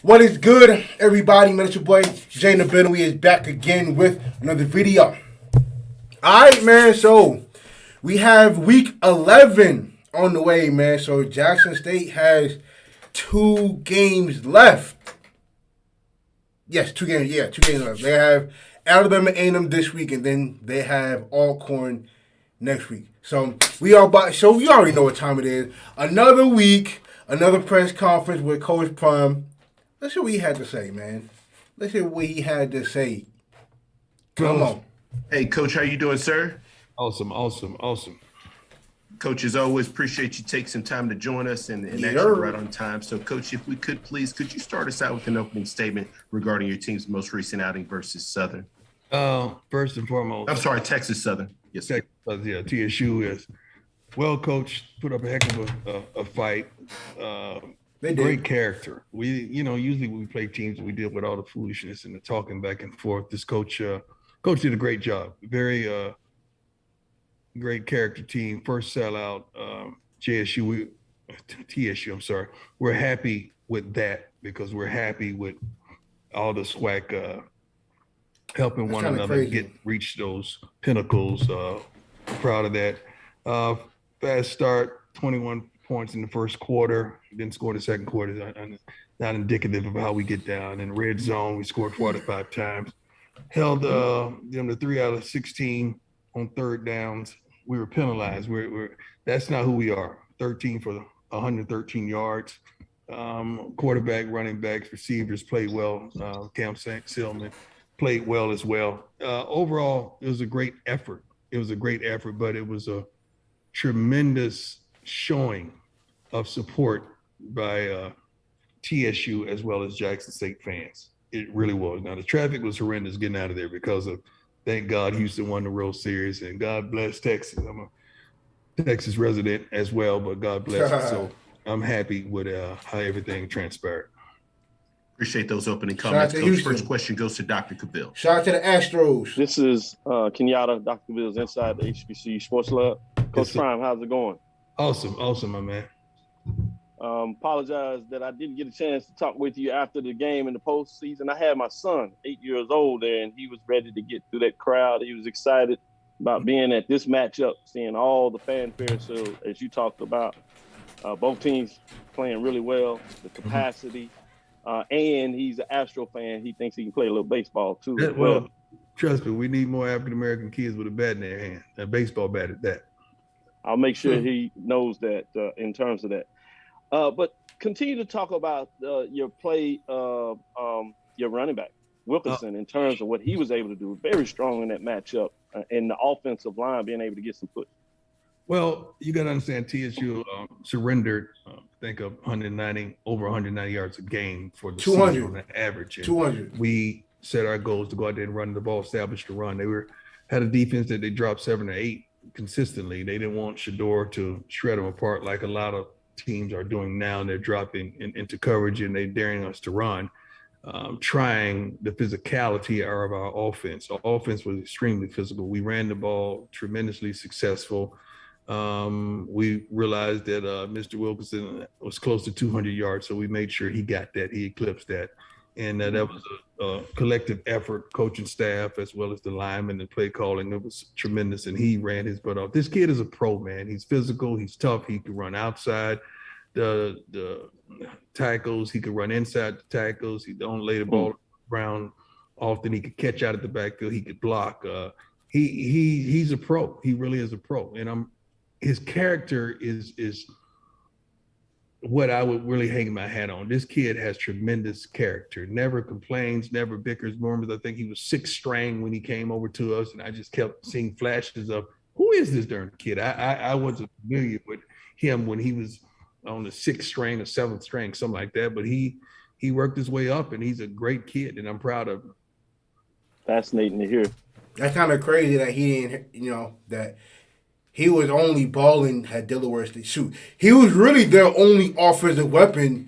What is good, everybody? Man, it's your boy Jay Nabin. We is back again with another video. Alright, man, so we have week 11 on the way, man. So Jackson State has 2 games left. Yes, 2 games. Yeah, 2 games left. They have Alabama A&M this week, and then they have Alcorn next week. So we already know what time it is. Another week, another press conference with Coach Prime. Let's hear what he had to say, man. Let's hear what he had to say. Come on. Hey, Coach, how you doing, sir? Awesome. Coach, as always, appreciate you take some time to join us and Yeah. actually right on time. So, Coach, if we could please, could you start us out with an opening statement regarding your team's most recent outing versus Southern? First and foremost, I'm sorry, Texas Southern. Yes, sir. TSU is well coached, put up a heck of a fight. They did. Great character. We, usually when we play teams, we deal with all the foolishness and the talking back and forth. This coach did a great job. Very great character team. First sellout. TSU. I'm sorry. We're happy with that because we're happy with all the SWAC helping That's one kinda another crazy. reach those pinnacles. Proud of that. Fast start, 21 points in the first quarter. Didn't score the second quarter. Not indicative of how we get down. In the red zone, we scored 45 times. Held them to 3 out of 16 on third downs. We were penalized. That's not who we are. 13 for 113 yards. Quarterback, running backs, receivers played well. Cam Silman played well as well. Overall, it was a great effort. But it was a tremendous showing of support by TSU as well as Jackson State fans. It really was. Now, the traffic was horrendous getting out of there because of, thank God, Houston won the World Series, and God bless Texas. I'm a Texas resident as well, but God bless it. So I'm happy with how everything transpired. Appreciate those opening Shout out comments, to Coach. Houston. First question goes to Dr. Cavill. Shout out to the Astros. This is Kenyatta, Dr. Bill's inside the HBC Sports Lab. Coach sir. Prime, how's it going? Awesome, my man. Apologize that I didn't get a chance to talk with you after the game in the postseason. I had my son, 8 years old there, and he was ready to get through that crowd. He was excited about being at this matchup, seeing all the fanfare. So, as you talked about, both teams playing really well, the capacity, and he's an Astro fan. He thinks he can play a little baseball, too. as Well, trust me, we need more African-American kids with a bat in their hand, a baseball bat at that. I'll make sure he knows that in terms of that. But continue to talk about your play, your running back, Wilkinson, in terms of what he was able to do. Very strong in that matchup, and the offensive line being able to get some push. Well, you got to understand TSU surrendered, I think, of over 190 yards a game for the 200 season on an average. And 200. we set our goals to go out there and run the ball, establish the run. They had a defense that they dropped 7 or 8 consistently. They didn't want Shador to shred them apart like a lot of teams are doing now, and they're dropping into coverage and they're daring us to run, trying the physicality of our offense. Our offense was extremely physical. We ran the ball tremendously successful. We realized that Mr. Wilkinson was close to 200 yards, so we made sure he got that. He eclipsed that. And that was a collective effort, coaching staff, as well as the linemen and play calling. It was tremendous, and he ran his butt off. This kid is a pro, man. He's physical. He's tough. He can run outside the tackles. He can run inside the tackles. He don't lay the ball around often. He could catch out at the backfield. He could block. He's a pro. He really is a pro. And his character is what I would really hang my hat on. This kid has tremendous character, never complains, never bickers. Remember, I think he was 6th string when he came over to us, and I just kept seeing flashes of, who is this darn kid? I wasn't familiar with him when he was on the 6th string or 7th string, something like that, but he worked his way up, and he's a great kid, and I'm proud of him. Fascinating to hear. That's kind of crazy that he didn't, that he was only balling at Delaware State. Shoot, he was really their only offensive weapon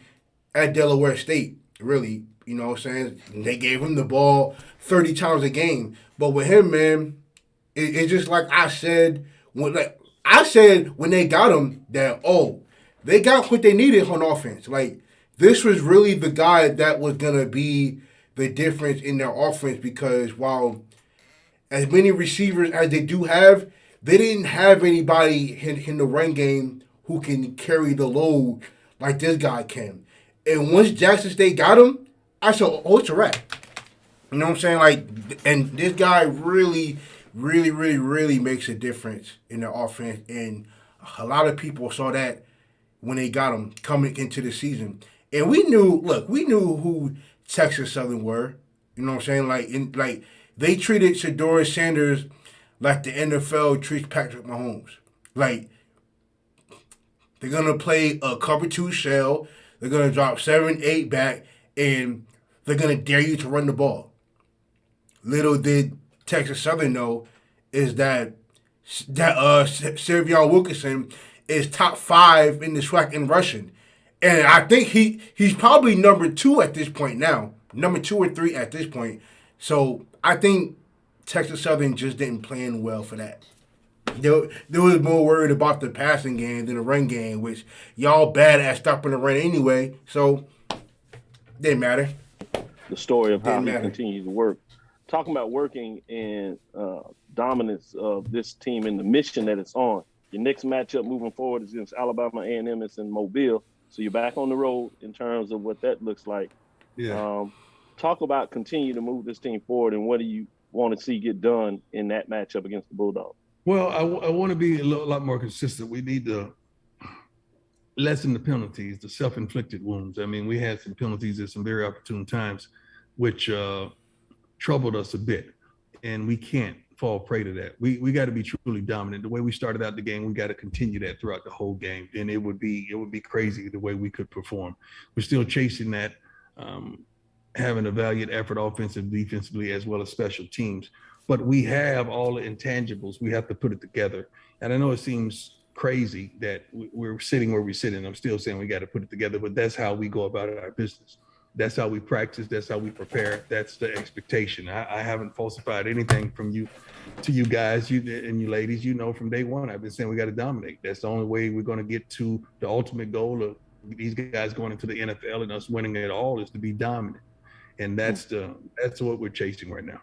at Delaware State, really. You know what I'm saying? They gave him the ball 30 times a game. But with him, man, it's just like I said when they got him that, they got what they needed on offense. Like, this was really the guy that was gonna be the difference in their offense because while as many receivers as they do have, they didn't have anybody in the run game who can carry the load like this guy can. And once Jackson State got him, I said, oh, it's a wrap. You know what I'm saying? Like, and this guy really, really, really, really makes a difference in the offense. And a lot of people saw that when they got him coming into the season. And we knew who Texas Southern were. You know what I'm saying? Like they treated Shedeur Sanders like the NFL treats Patrick Mahomes. Like, they're gonna play a cover 2 shell. They're gonna drop 7, 8 back, and they're gonna dare you to run the ball. Little did Texas Southern know is that Savion Wilkerson is top 5 in the SWAC in rushing, and I think he's probably number 2 at this point now, number 2 or 3 at this point. So I think Texas Southern just didn't plan well for that. They was more worried about the passing game than the run game, which y'all bad at stopping the run anyway. So didn't matter. The story of how Didn't he matter. continues to work. Talking about working and dominance of this team and the mission that it's on. Your next matchup moving forward is against Alabama A&M. It's in Mobile, so you're back on the road in terms of what that looks like. Yeah. Talk about continue to move this team forward, and what do you want to see get done in that matchup against the Bulldogs? Well, I want to be a lot more consistent. We need to lessen the penalties, the self-inflicted wounds. I mean, we had some penalties at some very opportune times, which troubled us a bit, and we can't fall prey to that. We got to be truly dominant. The way we started out the game, we got to continue that throughout the whole game, and it would be crazy the way we could perform. We're still chasing that, having a valiant effort offensively, defensively, as well as special teams. But we have all the intangibles. We have to put it together. And I know it seems crazy that we're sitting where we're sitting. I'm still saying we got to put it together, but that's how we go about our business. That's how we practice. That's how we prepare. That's the expectation. I haven't falsified anything from you to you guys, you and you ladies. You know, from day one, I've been saying we got to dominate. That's the only way we're going to get to the ultimate goal of these guys going into the NFL and us winning it all is to be dominant. And that's what we're chasing right now.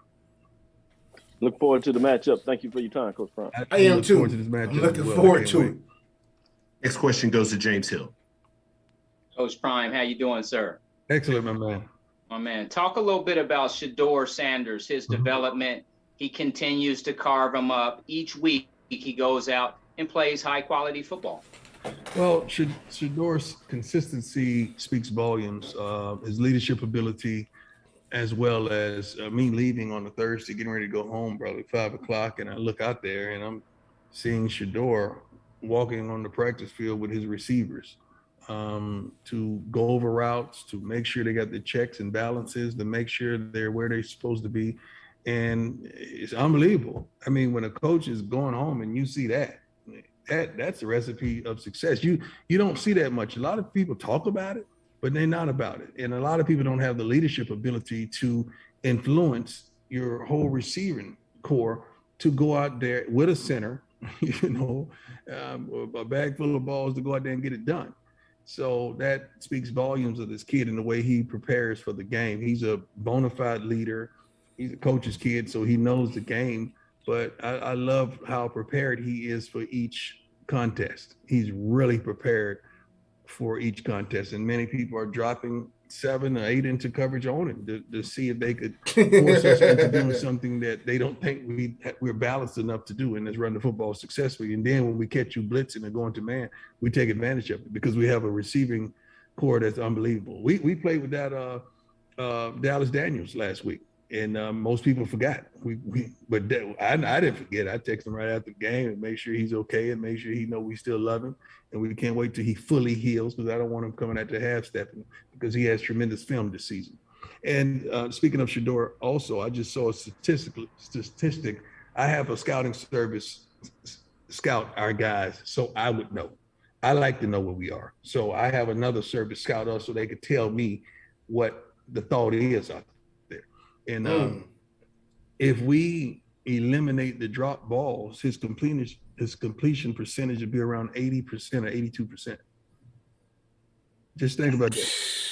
Look forward to the matchup. Thank you for your time, Coach Brown. I am look too. forward to this matchup I'm looking as well. forward I can't to wait. it. Next question goes to James Hill. Coach Prime, how you doing, sir? Excellent, my man. My man, talk a little bit about Shedeur Sanders, his development. He continues to carve him up. Each week he goes out and plays high-quality football. Well, Shedeur's consistency speaks volumes. His leadership ability, as well as me leaving on a Thursday, getting ready to go home, probably 5 o'clock, and I look out there and I'm seeing Shedeur walking on the practice field with his receivers to go over routes, to make sure they got the checks and balances, to make sure they're where they're supposed to be. And it's unbelievable. I mean, when a coach is going home and you see that's a recipe of success. You don't see that much. A lot of people talk about it, but they're not about it. And a lot of people don't have the leadership ability to influence your whole receiving core to go out there with a center, a bag full of balls to go out there and get it done. So that speaks volumes of this kid and the way he prepares for the game. He's a bona fide leader. He's a coach's kid, so he knows the game. But I love how prepared he is for each contest. He's really prepared for each contest, and many people are dropping 7 or 8 into coverage on him to see if they could force us into doing something that they don't think we're balanced enough to do, and that's run the football successfully. And then when we catch you blitzing and going to man, we take advantage of it because we have a receiving core that's unbelievable. We played with that Dallas Daniels last week. And most people forgot. I didn't forget. I texted him right after the game and make sure he's okay and make sure he know we still love him. And we can't wait till he fully heals because I don't want him coming at the half stepping because he has tremendous film this season. And speaking of Shedeur, also I just saw a statistic. I have a scouting service scout our guys, so I would know. I like to know where we are. So I have another service scout us so they could tell me what the thought is out there. And if we eliminate the drop balls, his completion percentage would be around 80% or 82%. Just think about that.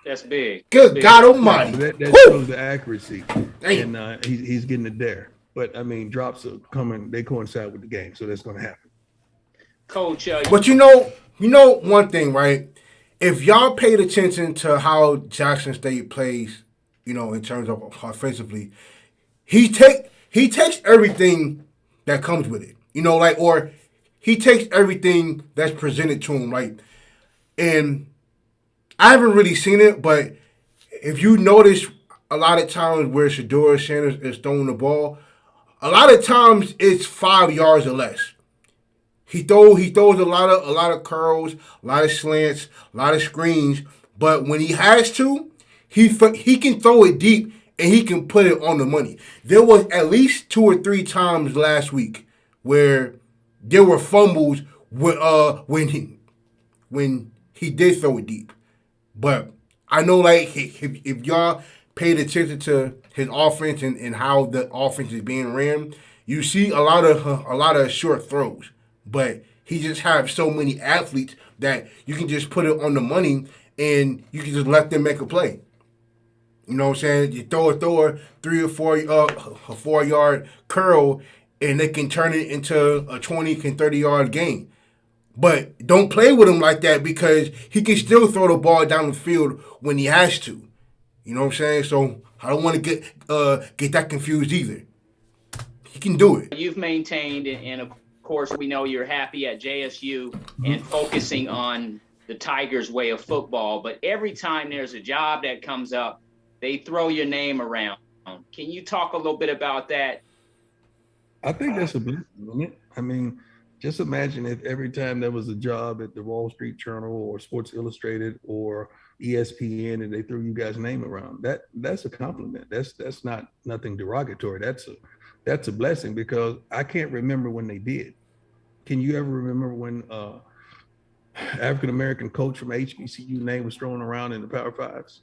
That's big. Good Big. God Almighty! That Woo! shows the accuracy, Damn. and he's getting it there. But I mean, drops are coming; they coincide with the game, so that's going to happen. Coach, But you know one thing, right? If y'all paid attention to how Jackson State plays, in terms of offensively, he takes everything that comes with it. Or he takes everything that's presented to him, right? And I haven't really seen it, but if you notice a lot of times where Shedeur Sanders is throwing the ball, a lot of times it's 5 yards or less. He throws a lot of curls, a lot of slants, a lot of screens, but when he has to, he can throw it deep and he can put it on the money. There was at least 2 or 3 times last week where there were fumbles when he did throw it deep. But I know, like, if y'all paid attention to his offense and how the offense is being ran, you see a lot of short throws. But he just has so many athletes that you can just put it on the money and you can just let them make a play. You know what I'm saying? You throw a 3 or 4 yard curl and they can turn it into a 20 and 30 yard gain. But don't play with him like that because he can still throw the ball down the field when he has to. You know what I'm saying? So I don't want to get that confused either. He can do it. you've maintained, and of course, we know you're happy at JSU and focusing on the Tigers' way of football. But every time there's a job that comes up, they throw your name around. Can you talk a little bit about that? I think that's a blessing, isn't it? I mean, just imagine if every time there was a job at the Wall Street Journal or Sports Illustrated or ESPN and they threw you guys' name around. That's a compliment. That's not nothing derogatory. That's a blessing because I can't remember when they did. Can you ever remember when African American coach from HBCU name was thrown around in the Power Fives?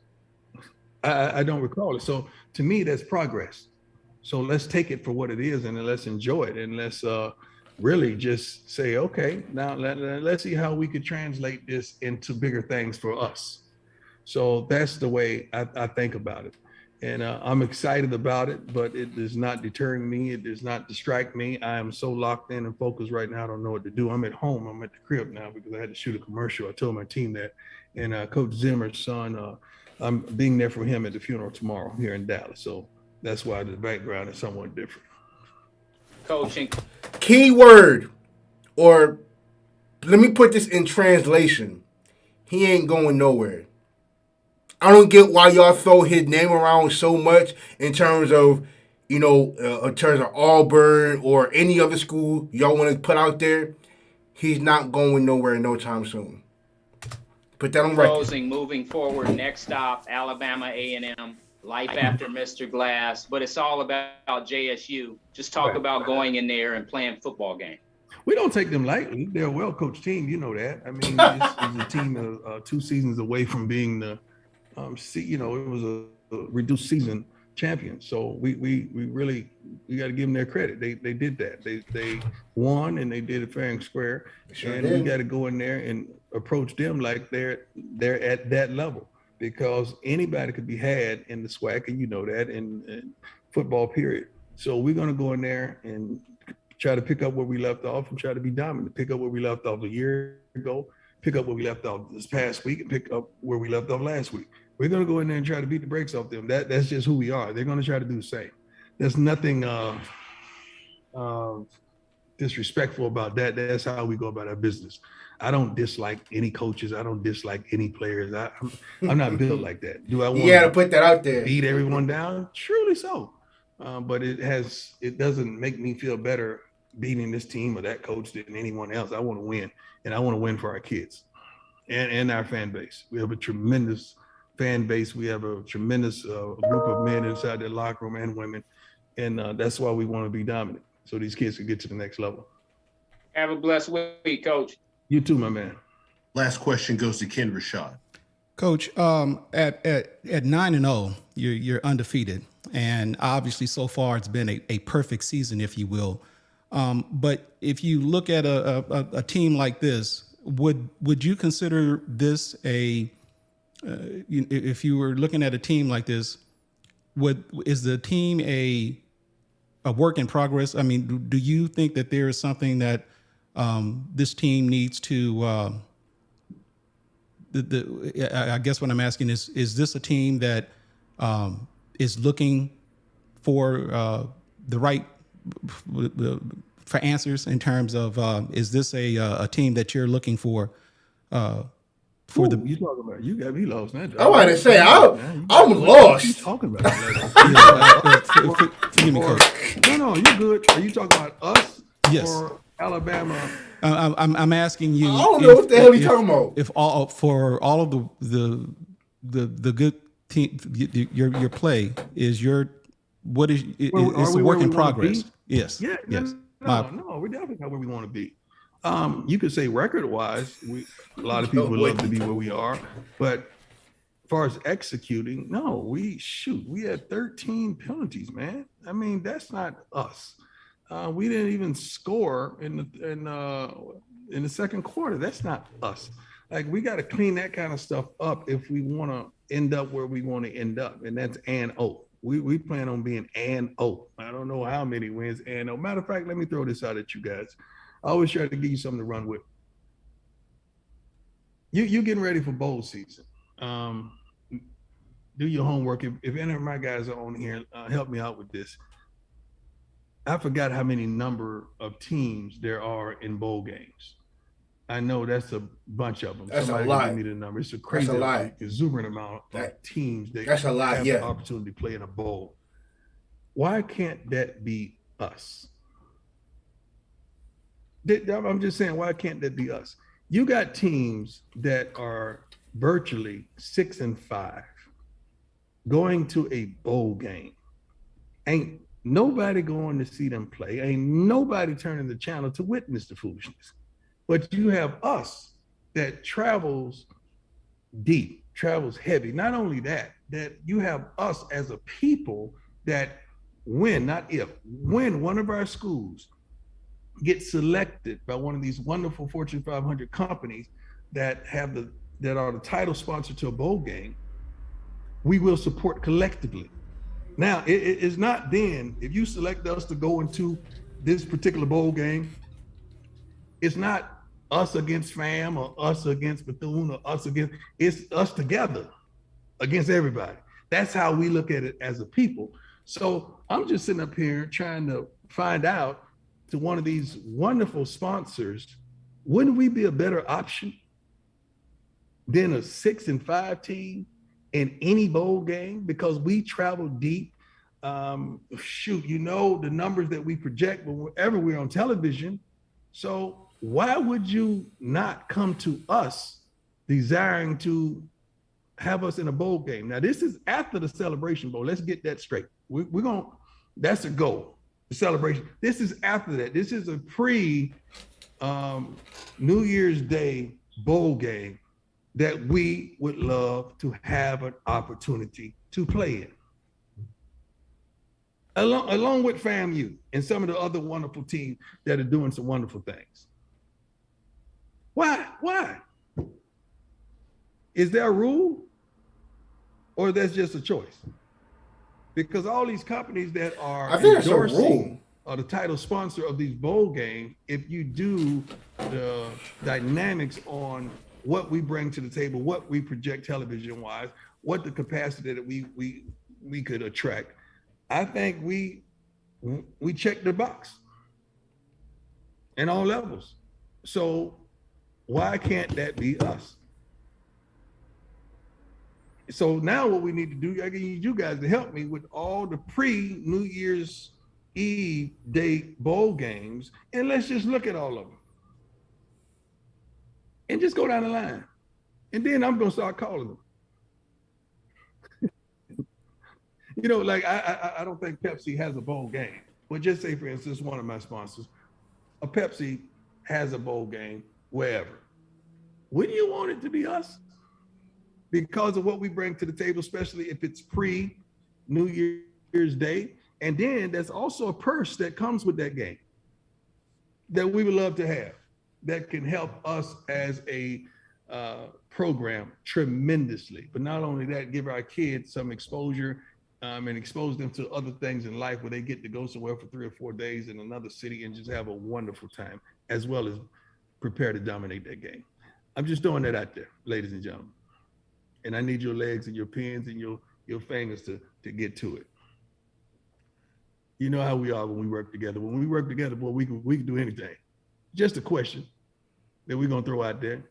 I don't recall it. So to me, that's progress. So let's take it for what it is and let's enjoy it and let's really just say, okay, now let's see how we could translate this into bigger things for us. So that's the way I think about it. And I'm excited about it, but it is not deterring me. It does not distract me. I am so locked in and focused right now. I don't know what to do. I'm at home. I'm at the crib now because I had to shoot a commercial. I told my team that. And Coach Zimmer's son, I'm being there for him at the funeral tomorrow here in Dallas. So that's why the background is somewhat different. Coaching. Keyword, or let me put this in translation. He ain't going nowhere. I don't get why y'all throw his name around so much in terms of, in terms of Auburn or any other school y'all want to put out there. He's not going nowhere no time soon. Put that on record. Closing, moving forward, next stop, Alabama A&M, life after Mr. Glass, but it's all about JSU. Just talk about going in there and playing football game. We don't take them lightly. They're a well-coached team. You know that. I mean, it's a team 2 seasons away from being the, it was a reduced season champion. So we got to give them their credit. They did that. They won and they did it fair and square. Sure and did. we got to go in there and approach them like they're at that level because anybody could be had in the SWAC, and you know that in football period. So we're going to go in there and try to pick up where we left off and try to be dominant. Pick up where we left off a year ago. Pick up where we left off this past week and pick up where we left off last week. We're going to go in there and try to beat the brakes off them. That's just who we are. They're going to try to do the same. There's nothing disrespectful about that. That's how we go about our business. I don't dislike any coaches. I don't dislike any players. I'm not built like that. Do I want to put that out there? Beat everyone down? Surely so. But it doesn't make me feel better beating this team or that coach than anyone else. I want to win, and I want to win for our kids and our fan base. We have a tremendous fan base. We have a tremendous group of men inside the locker room and women, and that's why we want to be dominant so these kids can get to the next level. Have a blessed week, Coach. You too, my man. Last question goes to Ken Rashad. Coach, at 9-0, you're undefeated, and obviously so far it's been a perfect season, if you will. But if you look at a team like this, would you consider this a if you were looking at a team like this, is the team a work in progress? I mean, do you think that there is something that this team needs to? I guess what I'm asking is this a team that is looking for the right for answers in terms of is this a team that you're looking for? For the you talking about? You got me lost now. I want to say I'm lost. Talking about forgive me, Coach. no, you good. Are you talking about us? Yes. Or Alabama? I'm asking you. I don't know what the hell he's talking about. If all for all of the good team, your play is your what is it's a work in progress. Yes. Yeah. Yes. No, we're definitely not where we want to be. You could say record-wise, a lot of people would love to be where we are, but as far as executing, no, we had 13 penalties, man. I mean, that's not us. We didn't even score in the second quarter. That's not us. Like, we got to clean that kind of stuff up if we want to end up where we want to end up, and that's an O. We plan on being an O. I don't know how many wins and O. Matter of fact, let me throw this out at you guys. I always try to give you something to run with. You getting ready for bowl season. Do your homework. If any of my guys are on here, help me out with this. I forgot how many number of teams there are in bowl games. I know that's a bunch of them. That's Somebody a lot. give me the number. It's a crazy, exuberant amount of teams that that's a lot, have yeah. the opportunity to play in a bowl. Why can't that be us? I'm just saying, why can't that be us? You got teams that are virtually 6-5 going to a bowl game. Ain't nobody going to see them play. Ain't nobody turning the channel to witness the foolishness. But you have us that travels deep, travels heavy. Not only that you have us as a people that when one of our schools get selected by one of these wonderful Fortune 500 companies that are the title sponsor to a bowl game, we will support collectively. Now, it is not then, if you select us to go into this particular bowl game, it's not us against FAM or us against Bethune or it's us together against everybody. That's how we look at it as a people. So I'm just sitting up here trying to find out to one of these wonderful sponsors, wouldn't we be a better option than a 6-5 team in any bowl game? Because we travel deep. The numbers that we project whenever we're on television. So why would you not come to us desiring to have us in a bowl game? Now, this is after the Celebration Bowl. Let's get that straight. That's a goal. The celebration. This is after that. This is a pre New Year's Day bowl game that we would love to have an opportunity to play in. Along with FAMU and some of the other wonderful teams that are doing some wonderful things. Why? Is there a rule or that's just a choice? Because all these companies that are endorsing or the title sponsor of these bowl games, if you do the dynamics on what we bring to the table, what we project television-wise, what the capacity that we could attract, I think we check the box in all levels. So why can't that be us? So now what we need to do, I need you guys to help me with all the pre-New Year's Eve day bowl games, and let's just look at all of them. And just go down the line. And then I'm going to start calling them. Like I don't think Pepsi has a bowl game. But just say, for instance, one of my sponsors, a Pepsi has a bowl game wherever. Wouldn't you want it to be us? Because of what we bring to the table, especially if it's pre-New Year's Day. And then there's also a purse that comes with that game that we would love to have that can help us as a program tremendously. But not only that, give our kids some exposure and expose them to other things in life where they get to go somewhere for 3 or 4 days in another city and just have a wonderful time, as well as prepare to dominate that game. I'm just throwing that out there, ladies and gentlemen. And I need your legs and your pins and your fingers to get to it. You know how we are when we work together. When we work together, boy, we can do anything. Just a question that we're gonna throw out there.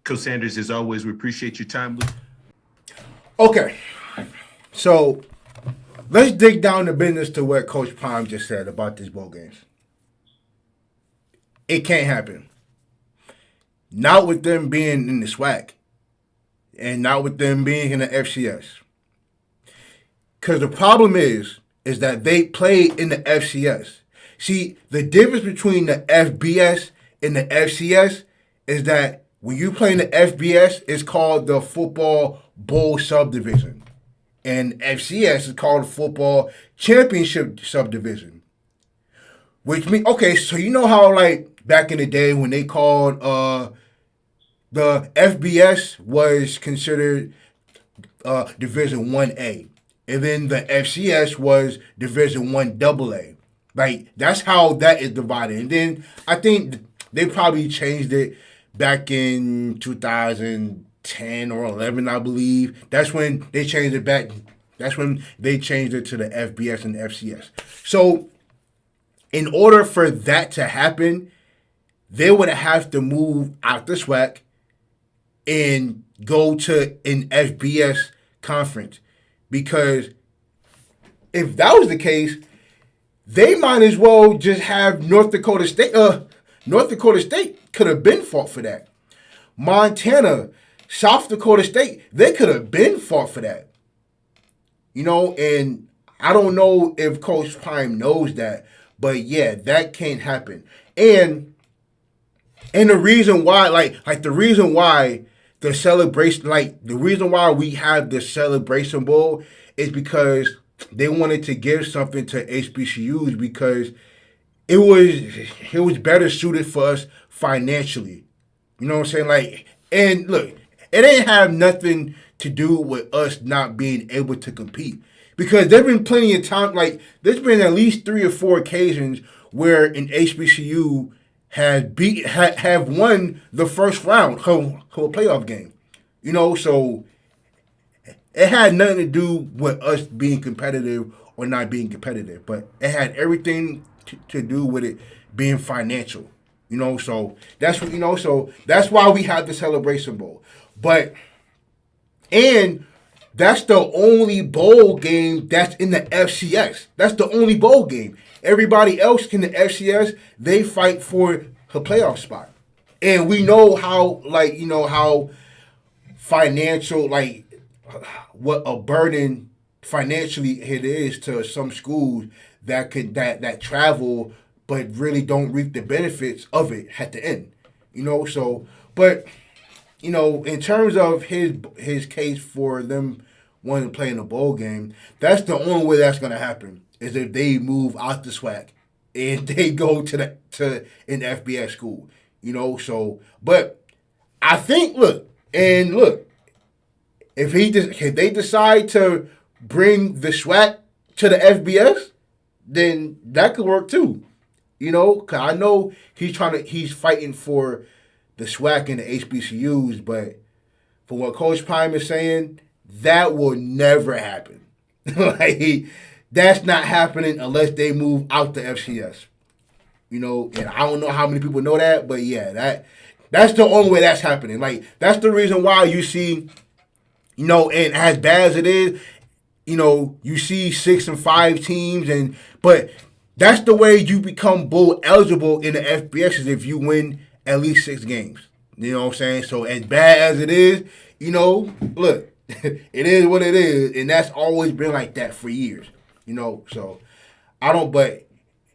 Coach Sanders, as always, we appreciate your time. Okay, so let's dig down the business to what Coach Prime just said about these bowl games. It can't happen. Not with them being in the SWAC, and not with them being in the FCS. Because the problem is that they play in the FCS. See, the difference between the FBS and the FCS is that when you play in the FBS, it's called the Football Bowl Subdivision. And FCS is called the Football Championship Subdivision. Which means, okay, so you know how, like, back in the day when they called the FBS was considered Division 1A. And then the FCS was Division 1AA. Like, that's how that is divided. And then I think they probably changed it back in 2010 or 11, I believe. That's when they changed it back. That's when they changed it to the FBS and the FCS. So, in order for that to happen, they would have to move out the SWAC and go to an FBS conference. Because if that was the case, they might as well just have North Dakota State. North Dakota State could have been fought for that. Montana, South Dakota State, they could have been fought for that. You know, and I don't know if Coach Prime knows that, but yeah, that can't happen. And the reason why, like the reason why the celebration, like the reason why we have the Celebration Bowl is because they wanted to give something to HBCUs because it was better suited for us financially. You know what I'm saying? Like, and look, it ain't have nothing to do with us not being able to compete. Because there's been plenty of time, like there's been at least 3 or 4 occasions where an HBCU have won the first round of a playoff game. You know, so it had nothing to do with us being competitive or not being competitive, but it had everything to do with it being financial. You know, so that's what, you know, so that's why we have the Celebration Bowl. And that's the only bowl game that's in the FCS. That's the only bowl game. Everybody else in the FCS, they fight for a playoff spot. And we know how, like, you know, how financial, like, what a burden financially it is to some schools that travel but really don't reap the benefits of it at the end. You know, so, but, you know, in terms of his case for them wanting to play in a bowl game, that's the only way that's going to happen, is if they move out the SWAC and they go to an FBS school. You know, so, but I think, look, if they decide to bring the SWAC to the FBS, then that could work too. You know, because I know he's fighting for the SWAC and the HBCUs, but for what Coach Prime is saying, that will never happen. Like, that's not happening unless they move out the FCS. You know, and I don't know how many people know that, but yeah, that's the only way that's happening. Like, that's the reason why you see, you know, and as bad as it is, you know, you see 6 and 5 teams, but that's the way you become bowl eligible in the FBS, is if you win at least 6 games. You know what I'm saying? So as bad as it is, you know, look, it is what it is, and that's always been like that for years. You know, so but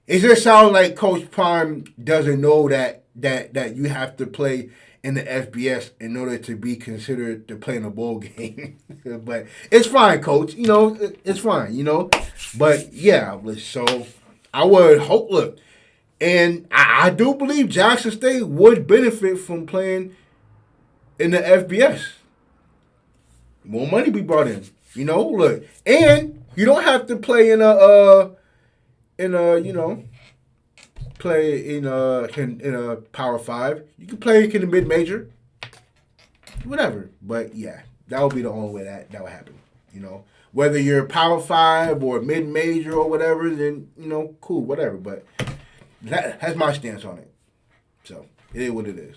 it just sounds like Coach Prime doesn't know that you have to play in the FBS in order to be considered to play in a bowl game. But it's fine, Coach. You know, it's fine, you know. But yeah, so I would hope, look, And I do believe Jackson State would benefit from playing in the FBS. More money be brought in. You know, look. And you don't have to play in a play in a Power 5. You can play in the mid-major. Whatever. But yeah, that would be the only way that would happen. You know, whether you're Power 5 or mid-major or whatever, then, you know, cool, whatever. But that's my stance on it. So, it is what it is.